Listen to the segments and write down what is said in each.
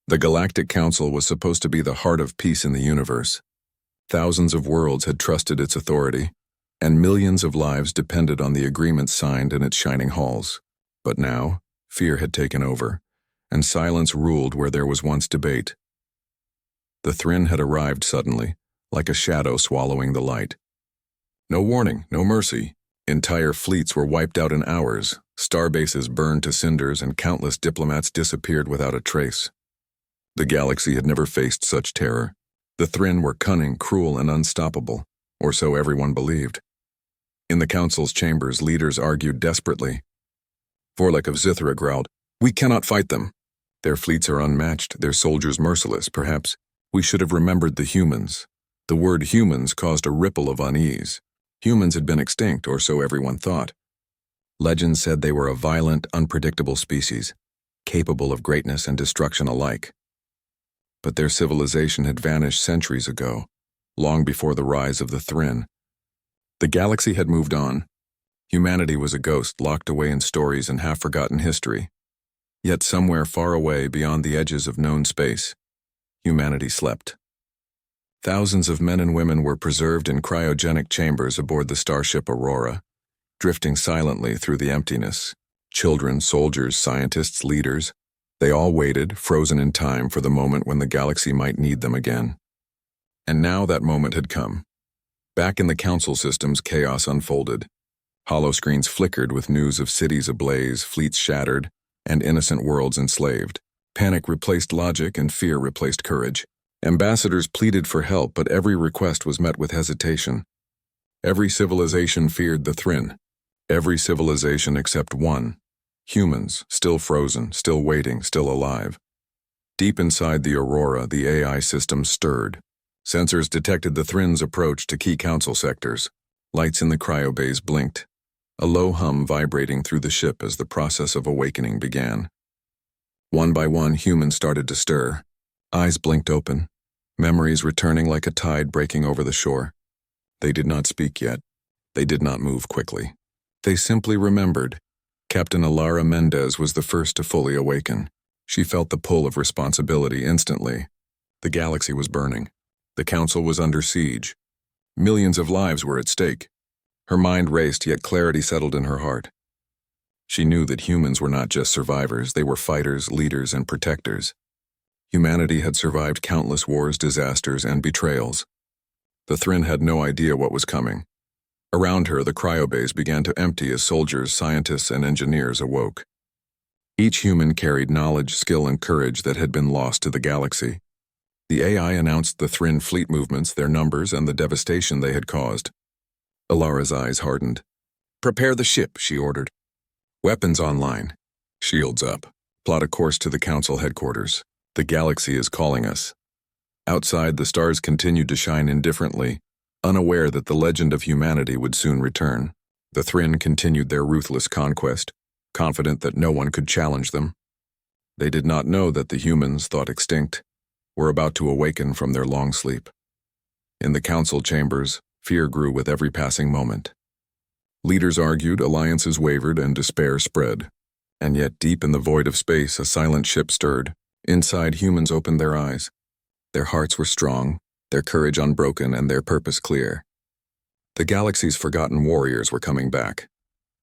The Galactic Council was supposed to be the heart of peace in the universe. Thousands of worlds had trusted its authority, and millions of lives depended on the agreements signed in its shining halls. But now, fear had taken over, and silence ruled where there was once debate. The Thryn had arrived suddenly, like a shadow swallowing the light. No warning, no mercy. Entire fleets were wiped out in hours, starbases burned to cinders, and countless diplomats disappeared without a trace. The galaxy had never faced such terror. The Thryn were cunning, cruel, and unstoppable, or so everyone believed. In the council's chambers, leaders argued desperately. Vorlek of Zithra growled, "We cannot fight them. Their fleets are unmatched, their soldiers merciless. Perhaps we should have remembered the humans." The word humans caused a ripple of unease. Humans had been extinct, or so everyone thought. Legend said they were a violent, unpredictable species, capable of greatness and destruction alike. But their civilization had vanished centuries ago, long before the rise of the Thryn. The galaxy had moved on. Humanity was a ghost locked away in stories and half-forgotten history. Yet somewhere far away beyond the edges of known space, humanity slept. Thousands of men and women were preserved in cryogenic chambers aboard the starship Aurora, drifting silently through the emptiness. Children, soldiers, scientists, leaders, they all waited, frozen in time, for the moment when the galaxy might need them again. And now that moment had come. Back in the council systems, chaos unfolded. Holoscreens flickered with news of cities ablaze, fleets shattered, and innocent worlds enslaved. Panic replaced logic and fear replaced courage. Ambassadors pleaded for help, but every request was met with hesitation. Every civilization feared the Thryn. Every civilization except one. Humans, still frozen, still waiting, still alive. Deep inside the Aurora, the AI system stirred. Sensors detected the Thryn's approach to key council sectors. Lights in the cryobays blinked, a low hum vibrating through the ship as the process of awakening began. One by one, humans started to stir. Eyes blinked open, memories returning like a tide breaking over the shore. They did not speak yet. They did not move quickly. They simply remembered. Captain Alara Mendez was the first to fully awaken. She felt the pull of responsibility instantly. The galaxy was burning. The council was under siege. Millions of lives were at stake. Her mind raced, yet clarity settled in her heart. She knew that humans were not just survivors, they were fighters, leaders, and protectors. Humanity had survived countless wars, disasters, and betrayals. The Thryn had no idea what was coming. Around her, the cryobays began to empty as soldiers, scientists, and engineers awoke. Each human carried knowledge, skill, and courage that had been lost to the galaxy. The AI announced the Thryn fleet movements, their numbers, and the devastation they had caused. Alara's eyes hardened. "Prepare the ship," she ordered. "Weapons online. Shields up. Plot a course to the council headquarters. The galaxy is calling us." Outside, the stars continued to shine indifferently, unaware that the legend of humanity would soon return. The Thryn continued their ruthless conquest, confident that no one could challenge them. They did not know that the humans, thought extinct, were about to awaken from their long sleep. In the council chambers, fear grew with every passing moment. Leaders argued, alliances wavered, and despair spread. And yet, deep in the void of space, a silent ship stirred. Inside, humans opened their eyes. Their hearts were strong, their courage unbroken, and their purpose clear. The galaxy's forgotten warriors were coming back.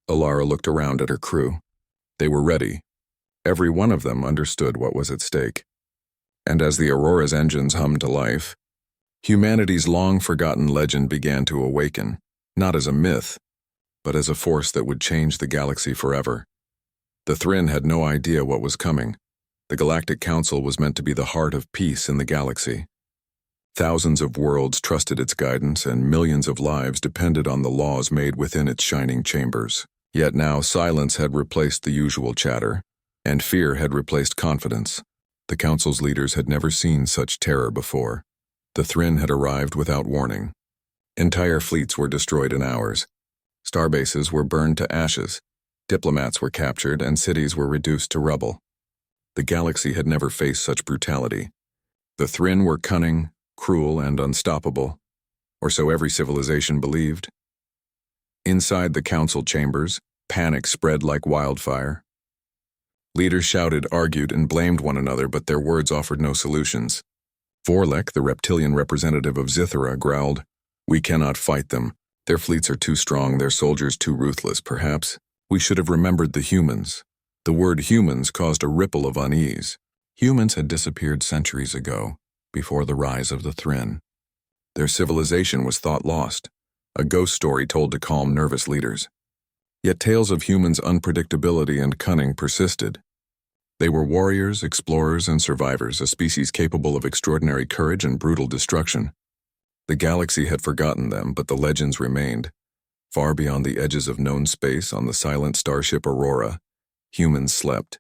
Alara looked around at her crew. They were ready. Every one of them understood what was at stake. And as the Aurora's engines hummed to life, humanity's long-forgotten legend began to awaken, not as a myth, but as a force that would change the galaxy forever. The Thryn had no idea what was coming. The Galactic Council was meant to be the heart of peace in the galaxy. Thousands of worlds trusted its guidance, and millions of lives depended on the laws made within its shining chambers. Yet now silence had replaced the usual chatter, and fear had replaced confidence. The Council's leaders had never seen such terror before. The Thryn had arrived without warning. Entire fleets were destroyed in hours. Starbases were burned to ashes. Diplomats were captured, and cities were reduced to rubble. The galaxy had never faced such brutality. The Thryn were cunning, cruel, and unstoppable, or so every civilization believed. Inside the council chambers, panic spread like wildfire. Leaders shouted, argued, and blamed one another, but their words offered no solutions. Vorlek, the reptilian representative of Zithera, growled, "We cannot fight them. Their fleets are too strong, their soldiers too ruthless. Perhaps we should have remembered the humans." The word humans caused a ripple of unease. Humans had disappeared centuries ago, before the rise of the Thryn. Their civilization was thought lost, a ghost story told to calm nervous leaders. Yet tales of humans' unpredictability and cunning persisted. They were warriors, explorers, and survivors, a species capable of extraordinary courage and brutal destruction. The galaxy had forgotten them, but the legends remained. Far beyond the edges of known space, on the silent starship Aurora, humans slept.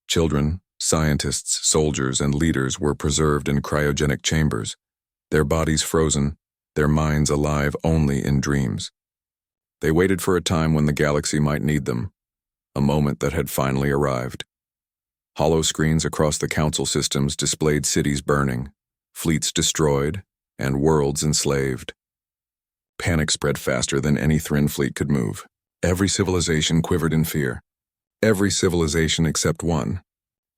Children, scientists, soldiers, and leaders were preserved in cryogenic chambers, their bodies frozen, their minds alive only in dreams. They waited for a time when the galaxy might need them, a moment that had finally arrived. Hollow screens across the council systems displayed cities burning, fleets destroyed, and worlds enslaved. Panic spread faster than any Thryn fleet could move. Every civilization quivered in fear. Every civilization except one.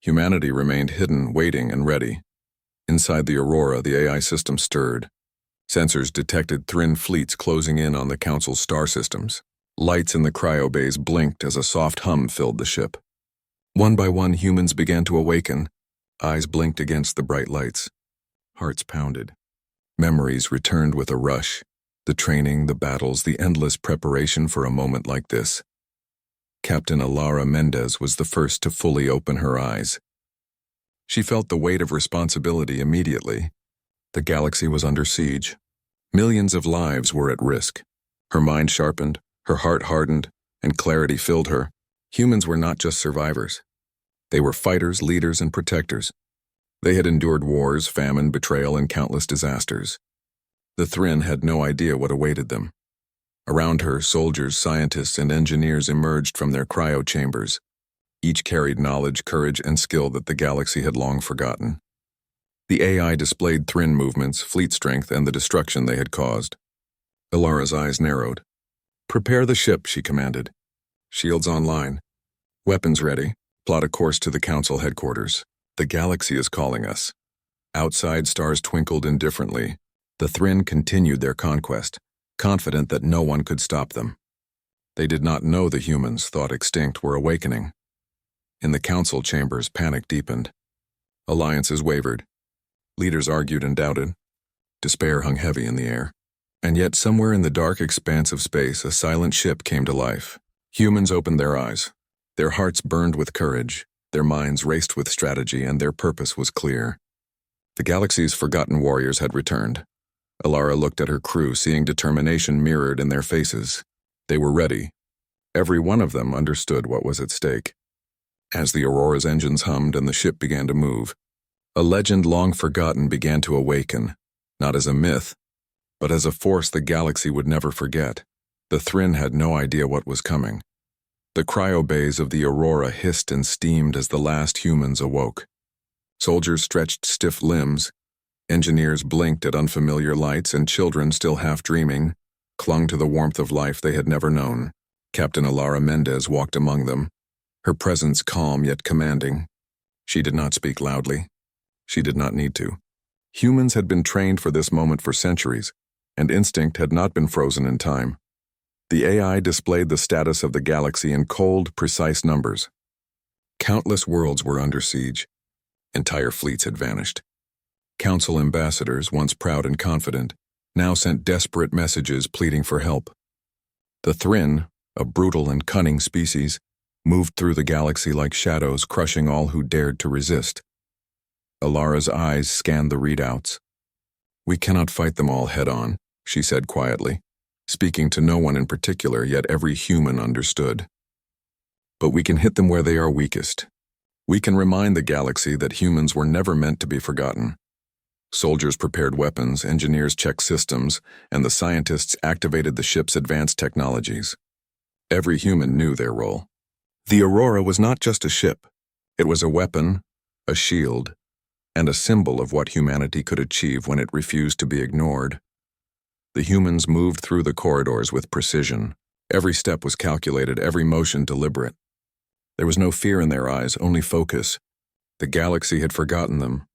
Humanity remained hidden, waiting and ready. Inside the Aurora, the AI system stirred. Sensors detected Thryn fleets closing in on the Council's star systems. Lights in the cryo bays blinked as a soft hum filled the ship. One by one, humans began to awaken. Eyes blinked against the bright lights. Hearts pounded. Memories returned with a rush. The training, the battles, the endless preparation for a moment like this. Captain Alara Mendez was the first to fully open her eyes. She felt the weight of responsibility immediately. The galaxy was under siege. Millions of lives were at risk. Her mind sharpened, her heart hardened, and clarity filled her. Humans were not just survivors. They were fighters, leaders, and protectors. They had endured wars, famine, betrayal, and countless disasters. The Thryn had no idea what awaited them. Around her, soldiers, scientists, and engineers emerged from their cryo chambers. Each carried knowledge, courage, and skill that the galaxy had long forgotten. The AI displayed Thryn movements, fleet strength, and the destruction they had caused. Alara's eyes narrowed. "Prepare the ship," she commanded. "Shields online. Weapons ready. Plot a course to the Council headquarters. The galaxy is calling us." Outside, stars twinkled indifferently. The Thryn continued their conquest, confident that no one could stop them. They did not know the humans, thought extinct, were awakening. In the Council chambers, panic deepened. Alliances wavered. Leaders argued and doubted. Despair hung heavy in the air. And yet, somewhere in the dark expanse of space, a silent ship came to life. Humans opened their eyes. Their hearts burned with courage, their minds raced with strategy, and their purpose was clear. The galaxy's forgotten warriors had returned. Alara looked at her crew, seeing determination mirrored in their faces. They were ready. Every one of them understood what was at stake. As the Aurora's engines hummed and the ship began to move, a legend long forgotten began to awaken, not as a myth, but as a force the galaxy would never forget. The Thryn had no idea what was coming. The cryo bays of the Aurora hissed and steamed as the last humans awoke. Soldiers stretched stiff limbs, engineers blinked at unfamiliar lights, and children, still half dreaming, clung to the warmth of life they had never known. Captain Alara Mendez walked among them, her presence calm yet commanding. She did not speak loudly. She did not need to. Humans had been trained for this moment for centuries, and instinct had not been frozen in time. The AI displayed the status of the galaxy in cold, precise numbers. Countless worlds were under siege. Entire fleets had vanished. Council ambassadors, once proud and confident, now sent desperate messages pleading for help. The Thryn, a brutal and cunning species, moved through the galaxy like shadows, crushing all who dared to resist. Alara's eyes scanned the readouts. "We cannot fight them all head-on," she said quietly, speaking to no one in particular, yet every human understood. "But we can hit them where they are weakest. We can remind the galaxy that humans were never meant to be forgotten." Soldiers prepared weapons, engineers checked systems, and the scientists activated the ship's advanced technologies. Every human knew their role. The Aurora was not just a ship. It was a weapon, a shield, and a symbol of what humanity could achieve when it refused to be ignored. The humans moved through the corridors with precision. Every step was calculated, every motion deliberate. There was no fear in their eyes, only focus. The galaxy had forgotten them,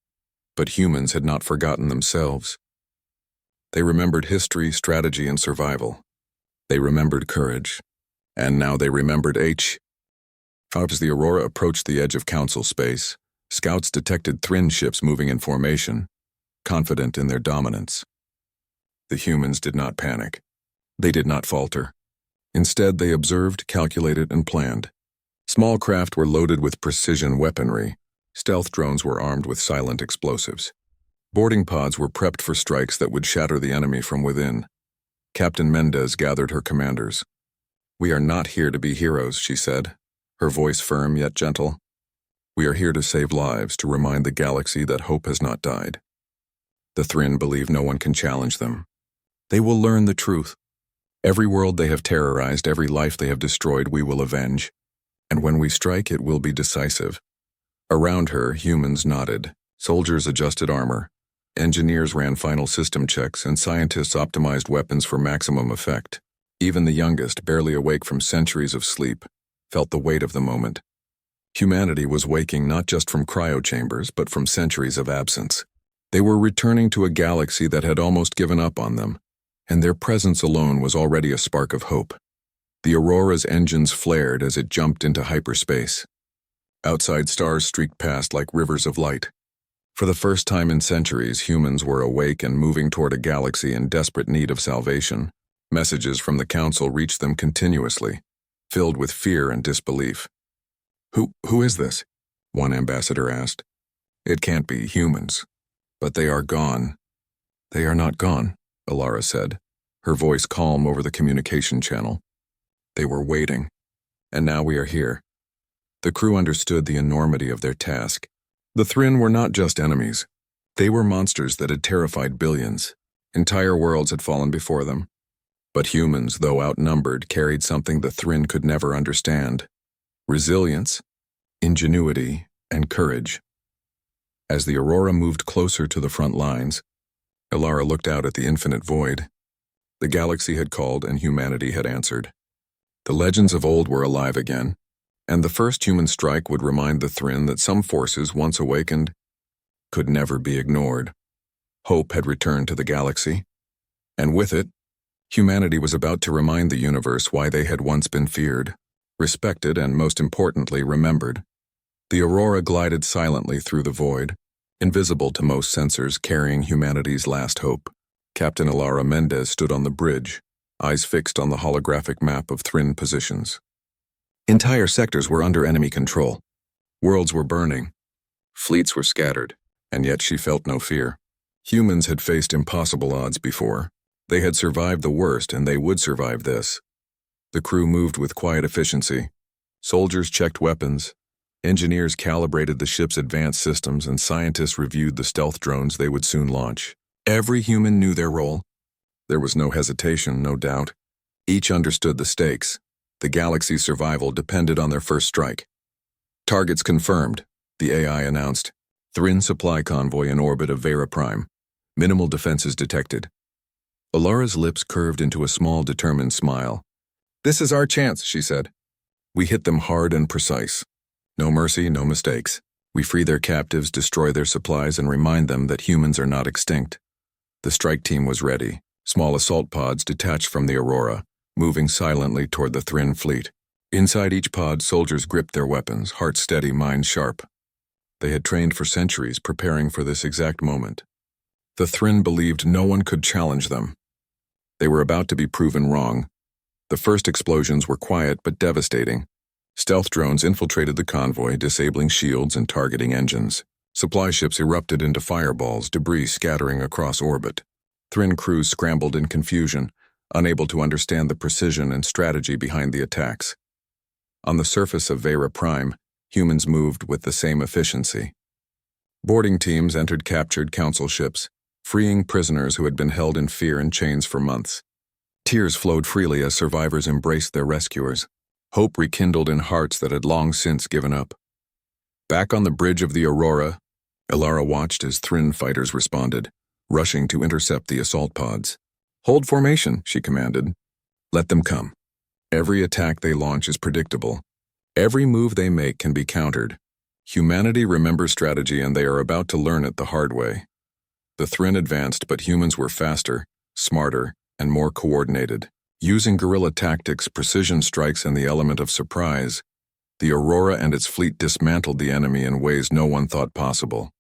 but humans had not forgotten themselves. They remembered history, strategy, and survival. They remembered courage. And now they remembered As the Aurora approached the edge of Council space, scouts detected Thryn ships moving in formation, confident in their dominance. The humans did not panic. They did not falter. Instead, they observed, calculated, and planned. Small craft were loaded with precision weaponry. Stealth drones were armed with silent explosives. Boarding pods were prepped for strikes that would shatter the enemy from within. Captain Mendez gathered her commanders. "We are not here to be heroes," she said, her voice firm yet gentle. "We are here to save lives, to remind the galaxy that hope has not died." The Thryn believe no one can challenge them. They will learn the truth. Every world they have terrorized, every life they have destroyed, we will avenge. And when we strike, it will be decisive. Around her, humans nodded. Soldiers adjusted armor. Engineers ran final system checks, and scientists optimized weapons for maximum effect. Even the youngest, barely awake from centuries of sleep, felt the weight of the moment. Humanity was waking not just from cryo chambers, but from centuries of absence. They were returning to a galaxy that had almost given up on them, and their presence alone was already a spark of hope. The Aurora's engines flared as it jumped into hyperspace. Outside, stars streaked past like rivers of light. For the first time in centuries, humans were awake and moving toward a galaxy in desperate need of salvation. Messages from the Council reached them continuously, filled with fear and disbelief. Who is this?" one ambassador asked. "It can't be humans. But they are gone." "They are not gone," Alara said, her voice calm over the communication channel. "They were waiting. And now we are here." The crew understood the enormity of their task. The Thryn were not just enemies. They were monsters that had terrified billions. Entire worlds had fallen before them. But humans, though outnumbered, carried something the Thryn could never understand: resilience, ingenuity, and courage. As the Aurora moved closer to the front lines, Alara looked out at the infinite void. The galaxy had called and humanity had answered. The legends of old were alive again, and the first human strike would remind the Thryn that some forces, once awakened, could never be ignored. Hope had returned to the galaxy, and with it, humanity was about to remind the universe why they had once been feared, respected, and most importantly, remembered. The Aurora glided silently through the void, invisible to most sensors, carrying humanity's last hope. Captain Alara Mendez stood on the bridge, eyes fixed on the holographic map of Thryn positions. Entire sectors were under enemy control. Worlds were burning. Fleets were scattered, and yet she felt no fear. Humans had faced impossible odds before. They had survived the worst, and they would survive this. The crew moved with quiet efficiency. Soldiers checked weapons. Engineers calibrated the ship's advanced systems, and scientists reviewed the stealth drones they would soon launch. Every human knew their role. There was no hesitation, no doubt. Each understood the stakes. The galaxy's survival depended on their first strike. "Targets confirmed," the AI announced. "Thryn supply convoy in orbit of Vera Prime. Minimal defenses detected." Alara's lips curved into a small, determined smile. "This is our chance," she said. "We hit them hard and precise. No mercy, no mistakes. We free their captives, destroy their supplies, and remind them that humans are not extinct." The strike team was ready, small assault pods detached from the Aurora, moving silently toward the Thryn fleet. Inside each pod, soldiers gripped their weapons, hearts steady, minds sharp. They had trained for centuries, preparing for this exact moment. The Thryn believed no one could challenge them. They were about to be proven wrong. The first explosions were quiet but devastating. Stealth drones infiltrated the convoy, disabling shields and targeting engines. Supply ships erupted into fireballs, debris scattering across orbit. Thryn crews scrambled in confusion, unable to understand the precision and strategy behind the attacks. On the surface of Vera Prime, humans moved with the same efficiency. Boarding teams entered captured council ships, freeing prisoners who had been held in fear and chains for months. Tears flowed freely as survivors embraced their rescuers. Hope rekindled in hearts that had long since given up. Back on the bridge of the Aurora, Alara watched as Thryn fighters responded, rushing to intercept the assault pods. "Hold formation," she commanded. "Let them come. Every attack they launch is predictable. Every move they make can be countered. Humanity remembers strategy, and they are about to learn it the hard way. The Thryn advanced, but humans were faster, smarter, and more coordinated. Using guerrilla tactics, precision strikes, and the element of surprise, the Aurora and its fleet dismantled the enemy in ways no one thought possible.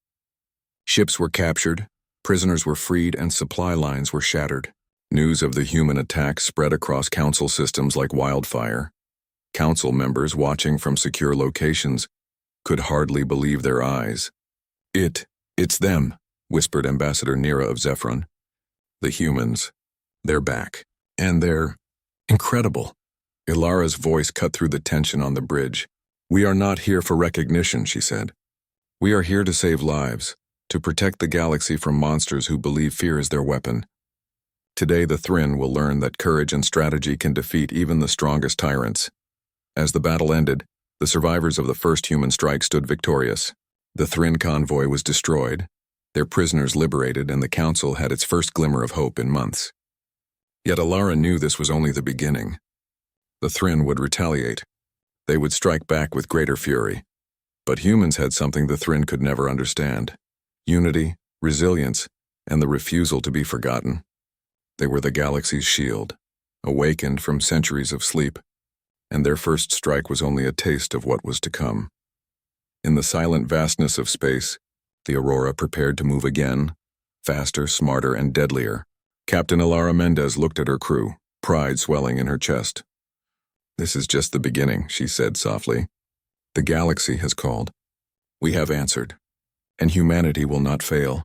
Ships were captured, prisoners were freed, and supply lines were shattered. News of the human attack spread across Council systems like wildfire. Council members watching from secure locations could hardly believe their eyes. It's them, whispered Ambassador Nira of Zephyron. The humans. They're back. And they're incredible. Ilara's voice cut through the tension on the bridge. We are not here for recognition, she said. We are here to save lives, to protect the galaxy from monsters who believe fear is their weapon. Today the Thryn will learn that courage and strategy can defeat even the strongest tyrants. As the battle ended, the survivors of the first human strike stood victorious. The Thryn convoy was destroyed, their prisoners liberated, and the Council had its first glimmer of hope in months. Yet Ilara knew this was only the beginning. The Thryn would retaliate. They would strike back with greater fury. But humans had something the Thryn could never understand: unity, resilience, and the refusal to be forgotten. They were the galaxy's shield, awakened from centuries of sleep, and their first strike was only a taste of what was to come. In the silent vastness of space, the Aurora prepared to move again, faster, smarter, and deadlier. Captain Ilara Mendez looked at her crew, pride swelling in her chest. This is just the beginning, she said softly. The galaxy has called. We have answered. And humanity will not fail.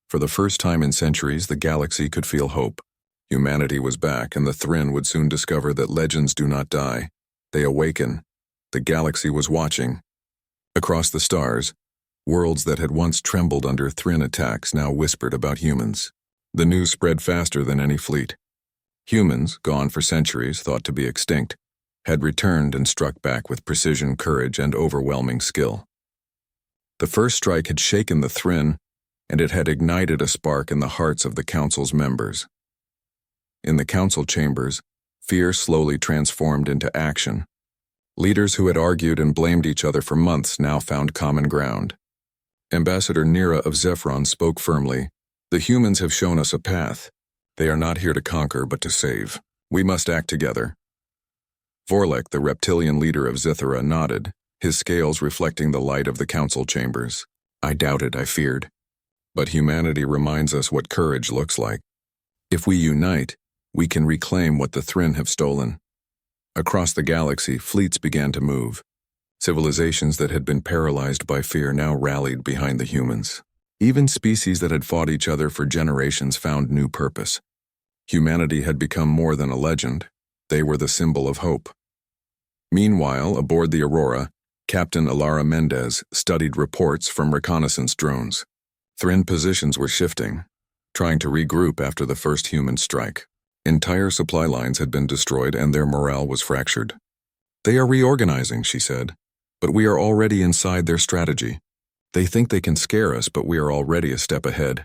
For the first time in centuries, the galaxy could feel hope. Humanity was back, and the Thryn would soon discover that legends do not die. They awaken. The galaxy was watching. Across the stars, worlds that had once trembled under Thryn attacks now whispered about humans. The news spread faster than any fleet. Humans, gone for centuries, thought to be extinct, had returned and struck back with precision, courage, and overwhelming skill. The first strike had shaken the Thryn, and it had ignited a spark in the hearts of the Council's members. In the Council chambers, fear slowly transformed into action. Leaders who had argued and blamed each other for months now found common ground. Ambassador Nira of Zephyron spoke firmly. The humans have shown us a path. They are not here to conquer, but to save. We must act together. Vorlek, the reptilian leader of Zithera, nodded, his scales reflecting the light of the Council chambers. I doubted, I feared. But humanity reminds us what courage looks like. If we unite, we can reclaim what the Thryn have stolen. Across the galaxy, fleets began to move. Civilizations that had been paralyzed by fear now rallied behind the humans. Even species that had fought each other for generations found new purpose. Humanity had become more than a legend. They were the symbol of hope. Meanwhile, aboard the Aurora, Captain Ilara Mendez studied reports from reconnaissance drones. Thryn positions were shifting, trying to regroup after the first human strike. Entire supply lines had been destroyed and their morale was fractured. They are reorganizing, she said, but we are already inside their strategy. They think they can scare us, but we are already a step ahead.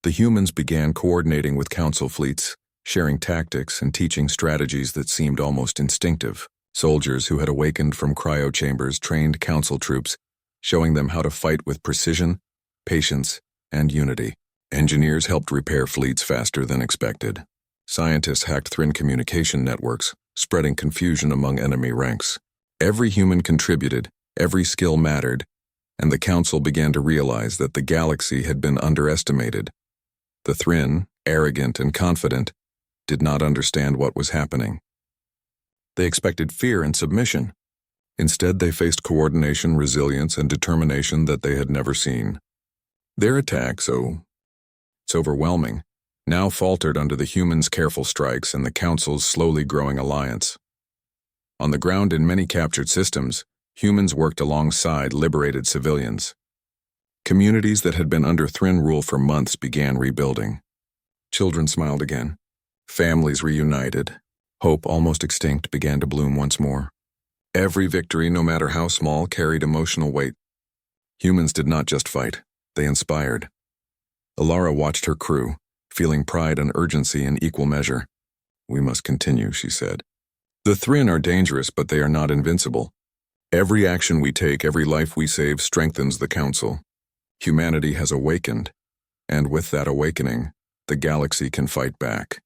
The humans began coordinating with Council fleets, sharing tactics and teaching strategies that seemed almost instinctive. Soldiers who had awakened from cryo chambers trained Council troops, showing them how to fight with precision, patience, and unity. Engineers helped repair fleets faster than expected. Scientists hacked Thryn communication networks, spreading confusion among enemy ranks. Every human contributed, every skill mattered, and the Council began to realize that the galaxy had been underestimated. The Thryn, arrogant and confident, did not understand what was happening. They expected fear and submission. Instead, they faced coordination, resilience, and determination that they had never seen. Their attack, it's overwhelming, now faltered under the humans' careful strikes and the Council's slowly growing alliance. On the ground in many captured systems, humans worked alongside liberated civilians. Communities that had been under Thryn rule for months began rebuilding. Children smiled again. Families reunited. Hope, almost extinct, began to bloom once more. Every victory, no matter how small, carried emotional weight. Humans did not just fight, they inspired. Ilara watched her crew, feeling pride and urgency in equal measure. We must continue, she said. The Thryn are dangerous, but they are not invincible. Every action we take, every life we save strengthens the Council. Humanity has awakened, and with that awakening, the galaxy can fight back.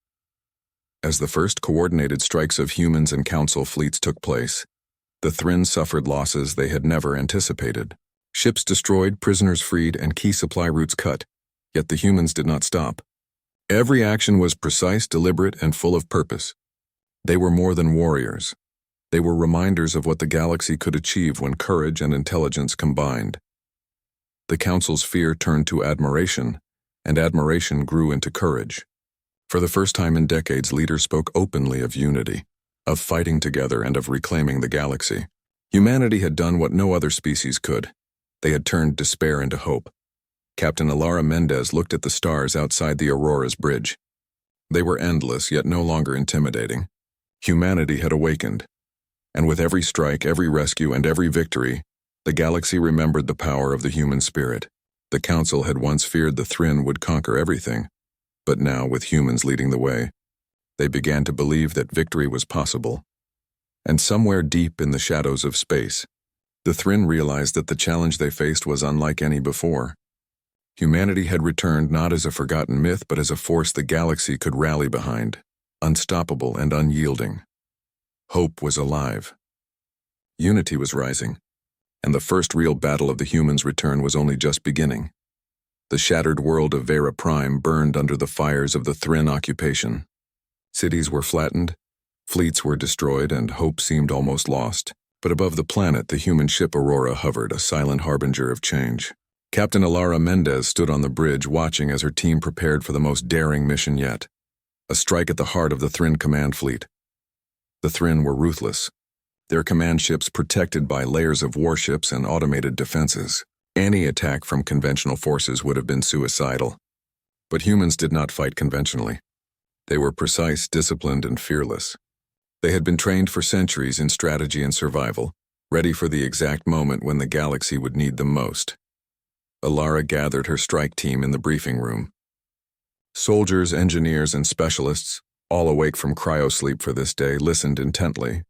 As the first coordinated strikes of humans and Council fleets took place, the Thrinn suffered losses they had never anticipated. Ships destroyed, prisoners freed, and key supply routes cut, yet the humans did not stop. Every action was precise, deliberate, and full of purpose. They were more than warriors. They were reminders of what the galaxy could achieve when courage and intelligence combined. The Council's fear turned to admiration, and admiration grew into courage. For the first time in decades, leaders spoke openly of unity, of fighting together, and of reclaiming the galaxy. Humanity had done what no other species could. They had turned despair into hope. Captain Alara Mendez looked at the stars outside the Aurora's bridge. They were endless, yet no longer intimidating. Humanity had awakened. And with every strike, every rescue, and every victory, the galaxy remembered the power of the human spirit. The Council had once feared the Thrinn would conquer everything, but now, with humans leading the way, they began to believe that victory was possible. And somewhere deep in the shadows of space, the Thrinn realized that the challenge they faced was unlike any before. Humanity had returned not as a forgotten myth, but as a force the galaxy could rally behind, unstoppable and unyielding. Hope was alive. Unity was rising, and the first real battle of the humans' return was only just beginning. The shattered world of Vera Prime burned under the fires of the Thrinn occupation. Cities were flattened, fleets were destroyed, and hope seemed almost lost. But above the planet, the human ship Aurora hovered, a silent harbinger of change. Captain Alara Mendez stood on the bridge, watching as her team prepared for the most daring mission yet. A strike at the heart of the Thrinn command fleet. The Thrinn were ruthless, their command ships protected by layers of warships and automated defenses. Any attack from conventional forces would have been suicidal. But humans did not fight conventionally. They were precise, disciplined, and fearless. They had been trained for centuries in strategy and survival, ready for the exact moment when the galaxy would need them most. Alara gathered her strike team in the briefing room. Soldiers, engineers, and specialists, all awake from cryo-sleep for this day, listened intently.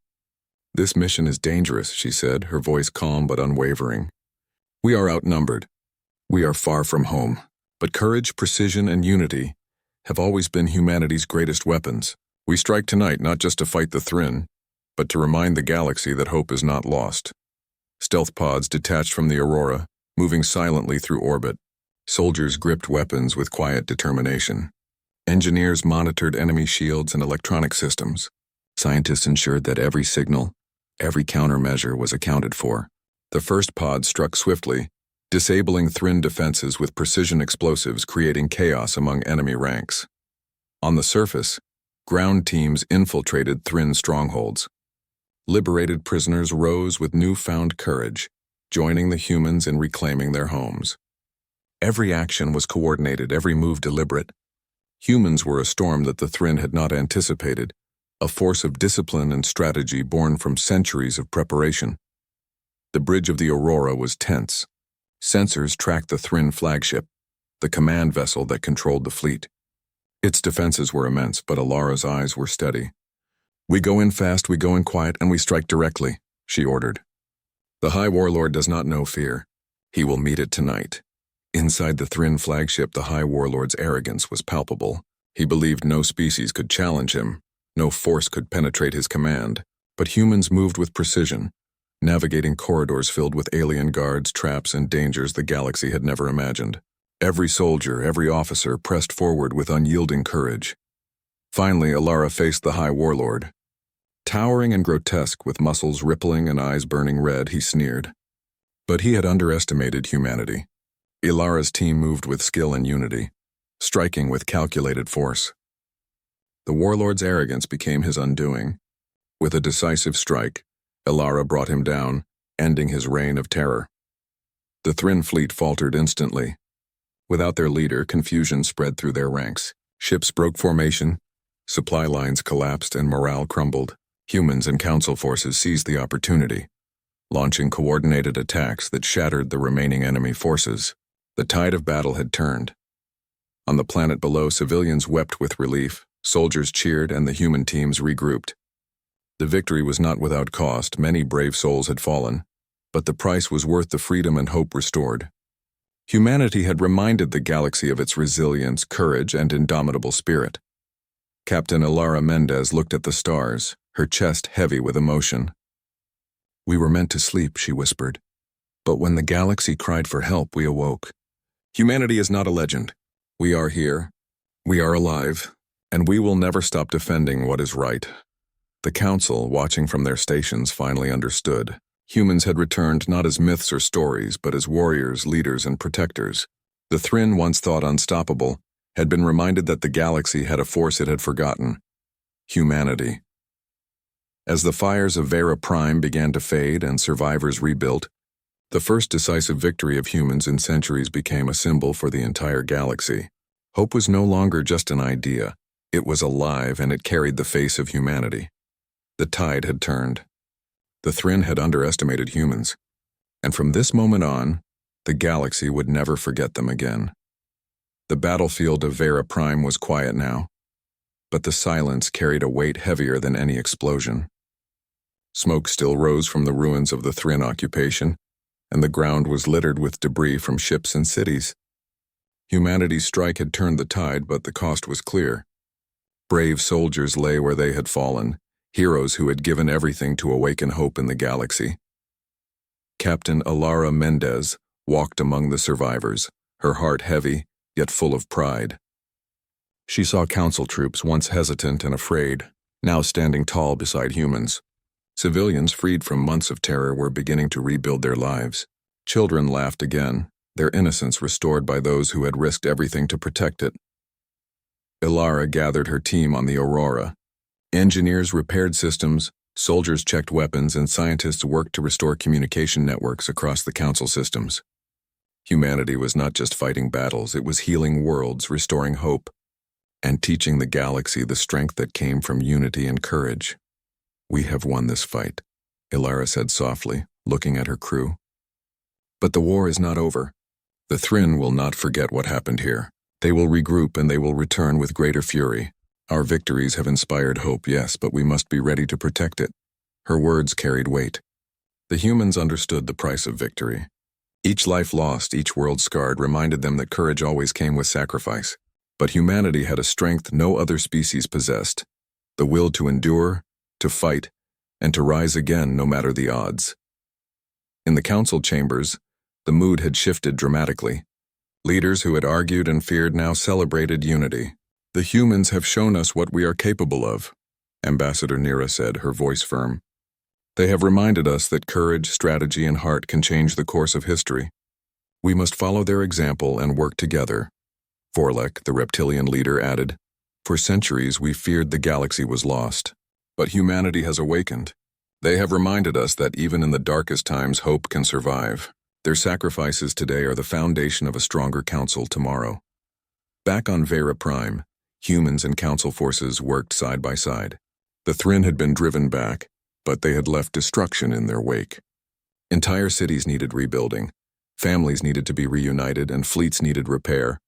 "This mission is dangerous," she said, her voice calm but unwavering. "We are outnumbered. We are far from home. But courage, precision, and unity have always been humanity's greatest weapons. We strike tonight not just to fight the Thrinn, but to remind the galaxy that hope is not lost." Stealth pods detached from the Aurora, moving silently through orbit. Soldiers gripped weapons with quiet determination. Engineers monitored enemy shields and electronic systems. Scientists ensured that every signal, every countermeasure was accounted for. The first pod struck swiftly, disabling Thrinn defenses with precision explosives, creating chaos among enemy ranks. On the surface, ground teams infiltrated Thrinn strongholds. Liberated prisoners rose with newfound courage, joining the humans in reclaiming their homes. Every action was coordinated, every move deliberate. Humans were a storm that the Thrinn had not anticipated, a force of discipline and strategy born from centuries of preparation. The bridge of the Aurora was tense. Sensors tracked the Thrinn flagship, the command vessel that controlled the fleet. Its defenses were immense, but Alara's eyes were steady. "We go in fast, we go in quiet, and we strike directly," she ordered. "The High Warlord does not know fear. He will meet it tonight." Inside the Thrinn flagship, the High Warlord's arrogance was palpable. He believed no species could challenge him, no force could penetrate his command. But humans moved with precision, navigating corridors filled with alien guards, traps, and dangers the galaxy had never imagined. Every soldier, every officer pressed forward with unyielding courage. Finally, Alara faced the High Warlord. Towering and grotesque, with muscles rippling and eyes burning red, he sneered. But he had underestimated humanity. Alara's team moved with skill and unity, striking with calculated force. The warlord's arrogance became his undoing. With a decisive strike, Alara brought him down, ending his reign of terror. The Thrinn fleet faltered instantly. Without their leader, confusion spread through their ranks. Ships broke formation, supply lines collapsed, and morale crumbled. Humans and council forces seized the opportunity, launching coordinated attacks that shattered the remaining enemy forces. The tide of battle had turned. On the planet below, civilians wept with relief, soldiers cheered, and the human teams regrouped. The victory was not without cost. Many brave souls had fallen, but the price was worth the freedom and hope restored. Humanity had reminded the galaxy of its resilience, courage, and indomitable spirit. Captain Ilara Mendez looked at the stars, her chest heavy with emotion. "We were meant to sleep," she whispered. "But when the galaxy cried for help, we awoke. Humanity is not a legend. We are here. We are alive, and we will never stop defending what is right." The council, watching from their stations, finally understood. Humans had returned not as myths or stories, but as warriors, leaders, and protectors. The Thryn, once thought unstoppable, had been reminded that the galaxy had a force it had forgotten: humanity. As the fires of Vera Prime began to fade and survivors rebuilt, the first decisive victory of humans in centuries became a symbol for the entire galaxy. Hope was no longer just an idea. It was alive, and it carried the face of humanity. The tide had turned. The Thryn had underestimated humans, and from this moment on, the galaxy would never forget them again. The battlefield of Vera Prime was quiet now, but the silence carried a weight heavier than any explosion. Smoke still rose from the ruins of the Thryn occupation, and the ground was littered with debris from ships and cities. Humanity's strike had turned the tide, but the cost was clear. Brave soldiers lay where they had fallen, heroes who had given everything to awaken hope in the galaxy. Captain Ilara Mendez walked among the survivors, her heart heavy, yet full of pride. She saw council troops, once hesitant and afraid, now standing tall beside humans. Civilians, freed from months of terror, were beginning to rebuild their lives. Children laughed again, their innocence restored by those who had risked everything to protect it. Ilara gathered her team on the Aurora. Engineers repaired systems, soldiers checked weapons, and scientists worked to restore communication networks across the council systems. Humanity was not just fighting battles, it was healing worlds, restoring hope, and teaching the galaxy the strength that came from unity and courage. "We have won this fight," Ilara said softly, looking at her crew. "But the war is not over. The Thryn will not forget what happened here. They will regroup and they will return with greater fury. Our victories have inspired hope, yes, but we must be ready to protect it." Her words carried weight. The humans understood the price of victory. Each life lost, each world scarred, reminded them that courage always came with sacrifice. But humanity had a strength no other species possessed: the will to endure, to fight, and to rise again no matter the odds. In the council chambers, the mood had shifted dramatically. Leaders who had argued and feared now celebrated unity. "The humans have shown us what we are capable of," Ambassador Nira said, her voice firm. "They have reminded us that courage, strategy, and heart can change the course of history. We must follow their example and work together." Vorlek, the reptilian leader, added, "For centuries we feared the galaxy was lost. But humanity has awakened. They have reminded us that even in the darkest times, hope can survive. Their sacrifices today are the foundation of a stronger council tomorrow." Back on Vera Prime, humans and council forces worked side by side. The Thryn had been driven back, but they had left destruction in their wake. Entire cities needed rebuilding, families needed to be reunited, and fleets needed repair.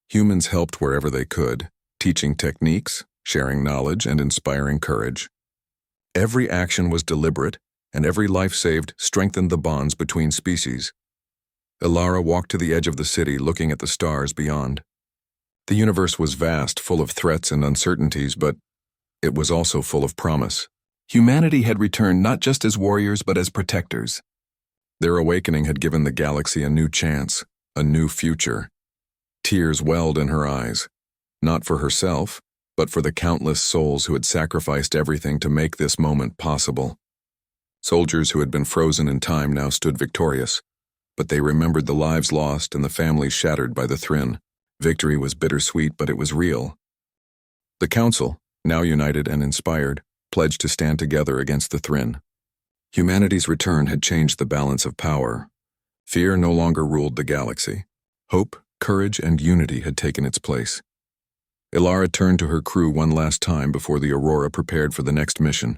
Humans helped wherever they could, teaching techniques, sharing knowledge, and inspiring courage. Every action was deliberate, and every life saved strengthened the bonds between species. Ilara walked to the edge of the city, looking at the stars beyond. The universe was vast, full of threats and uncertainties, but it was also full of promise. Humanity had returned not just as warriors, but as protectors. Their awakening had given the galaxy a new chance, a new future. Tears welled in her eyes, not for herself, but for the countless souls who had sacrificed everything to make this moment possible. Soldiers who had been frozen in time now stood victorious, but they remembered the lives lost and the families shattered by the Thryn. Victory was bittersweet, but it was real. The council, now united and inspired, pledged to stand together against the Thryn. Humanity's return had changed the balance of power. Fear no longer ruled the galaxy. Hope, courage, and unity had taken its place. Ilara turned to her crew one last time before the Aurora prepared for the next mission.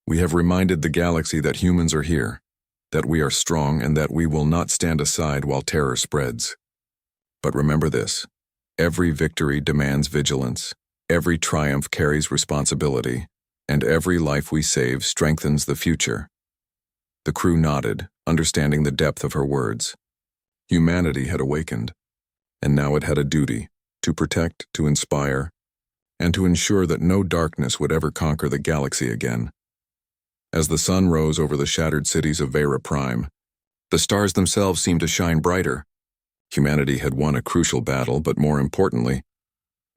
"We have reminded the galaxy that humans are here, that we are strong, and that we will not stand aside while terror spreads. But remember this: every victory demands vigilance, every triumph carries responsibility. And every life we save strengthens the future. The crew nodded, understanding the depth of her words. Humanity had awakened, and now it had a duty to protect, to inspire, and to ensure that no darkness would ever conquer the galaxy again. As the sun rose over the shattered cities of Vera Prime, the stars themselves seemed to shine brighter. Humanity had won a crucial battle, but more importantly,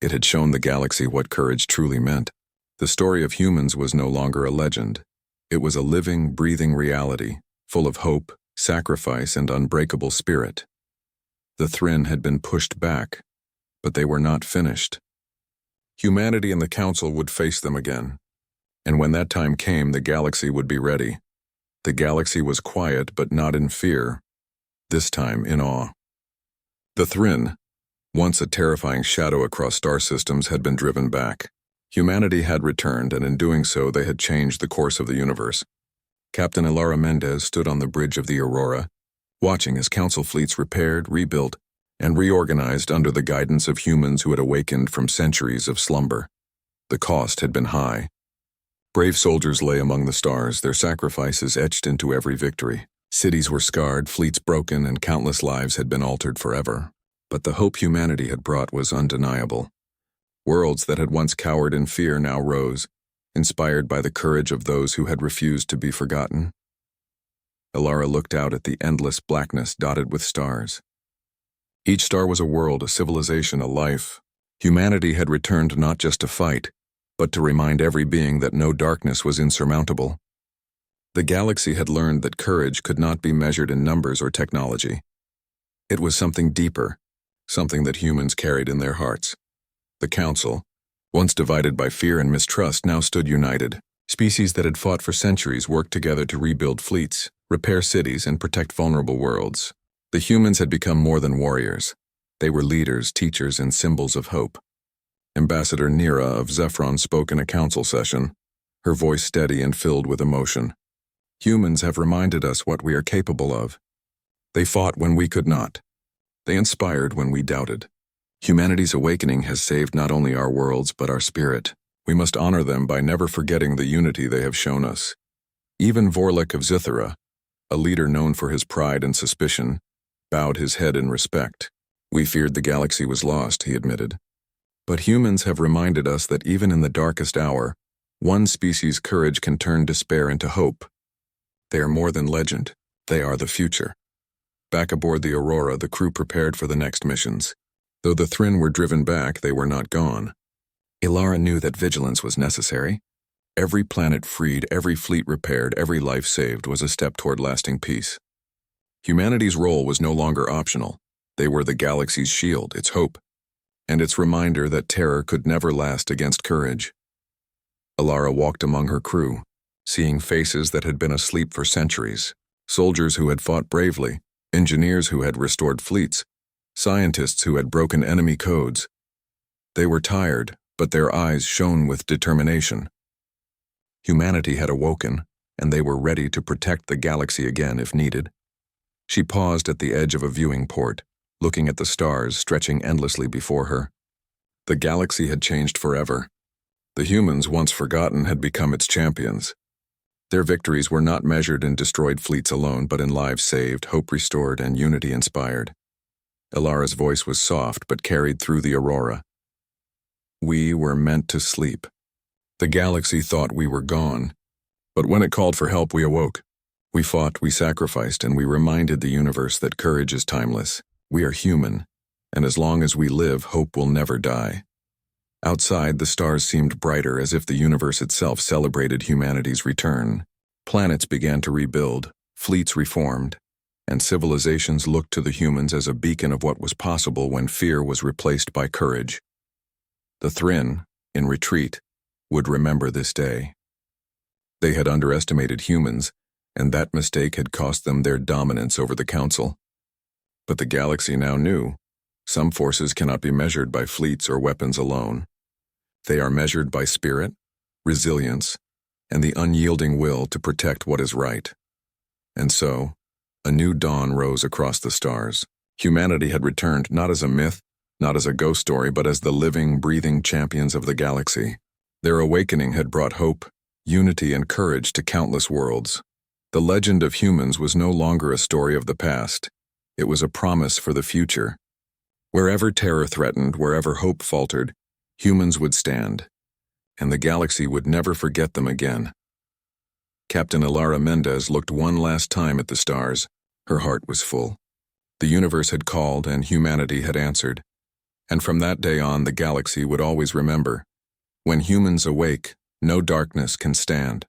it had shown the galaxy what courage truly meant. The story of humans was no longer a legend. It was a living, breathing reality, full of hope, sacrifice, and unbreakable spirit. The Thrinn had been pushed back, but they were not finished. Humanity and the Council would face them again, and when that time came, the galaxy would be ready. The galaxy was quiet, but not in fear, this time in awe. The Thrinn, once a terrifying shadow across star systems, had been driven back. Humanity had returned, and in doing so they had changed the course of the universe. Captain Ilara Mendez stood on the bridge of the Aurora, watching as Council fleets repaired, rebuilt, and reorganized under the guidance of humans who had awakened from centuries of slumber. The cost had been high. Brave soldiers lay among the stars, their sacrifices etched into every victory. Cities were scarred, fleets broken, and countless lives had been altered forever. But the hope humanity had brought was undeniable. Worlds that had once cowered in fear now rose, inspired by the courage of those who had refused to be forgotten. Ilara looked out at the endless blackness dotted with stars. Each star was a world, a civilization, a life. Humanity had returned not just to fight, but to remind every being that no darkness was insurmountable. The galaxy had learned that courage could not be measured in numbers or technology. It was something deeper, something that humans carried in their hearts. The Council, once divided by fear and mistrust, now stood united. Species that had fought for centuries worked together to rebuild fleets, repair cities, and protect vulnerable worlds. The humans had become more than warriors. They were leaders, teachers, and symbols of hope. Ambassador Nira of Zephyron spoke in a council session, her voice steady and filled with emotion. Humans have reminded us what we are capable of. They fought when we could not. They inspired when we doubted. Humanity's awakening has saved not only our worlds but our spirit. We must honor them by never forgetting the unity they have shown us. Even Vorlek of Zithera, a leader known for his pride and suspicion, bowed his head in respect. We feared the galaxy was lost, he admitted. But humans have reminded us that even in the darkest hour, one species' courage can turn despair into hope. They are more than legend. They are the future. Back aboard the Aurora, the crew prepared for the next missions. Though the Thrinn were driven back, they were not gone. Ilara knew that vigilance was necessary. Every planet freed, every fleet repaired, every life saved was a step toward lasting peace. Humanity's role was no longer optional. They were the galaxy's shield, its hope, and its reminder that terror could never last against courage. Ilara walked among her crew, seeing faces that had been asleep for centuries, soldiers who had fought bravely, engineers who had restored fleets, scientists who had broken enemy codes. They were tired, but their eyes shone with determination. Humanity had awoken, and they were ready to protect the galaxy again if needed. She paused at the edge of a viewing port, looking at the stars stretching endlessly before her. The galaxy had changed forever. The humans, once forgotten, had become its champions. Their victories were not measured in destroyed fleets alone, but in lives saved, hope restored, and unity inspired. Ilara's voice was soft but carried through the Aurora. We were meant to sleep. The galaxy thought we were gone, but when it called for help, we awoke. We fought, we sacrificed, and we reminded the universe that courage is timeless. We are human, and as long as we live, hope will never die. Outside, the stars seemed brighter, as if the universe itself celebrated humanity's return. Planets began to rebuild, fleets reformed, and civilizations looked to the humans as a beacon of what was possible when fear was replaced by courage. The Thrinn, in retreat, would remember this day. They had underestimated humans, and that mistake had cost them their dominance over the Council. But the galaxy now knew, some forces cannot be measured by fleets or weapons alone. They are measured by spirit, resilience, and the unyielding will to protect what is right. And so, a new dawn rose across the stars. Humanity had returned not as a myth, not as a ghost story, but as the living, breathing champions of the galaxy. Their awakening had brought hope, unity and courage to countless worlds. The legend of humans was no longer a story of the past. It was a promise for the future. Wherever terror threatened, wherever hope faltered, humans would stand, and the galaxy would never forget them again. Captain Ilara Mendez looked one last time at the stars. Her heart was full. The universe had called and humanity had answered. And from that day on, the galaxy would always remember, when humans awake, no darkness can stand.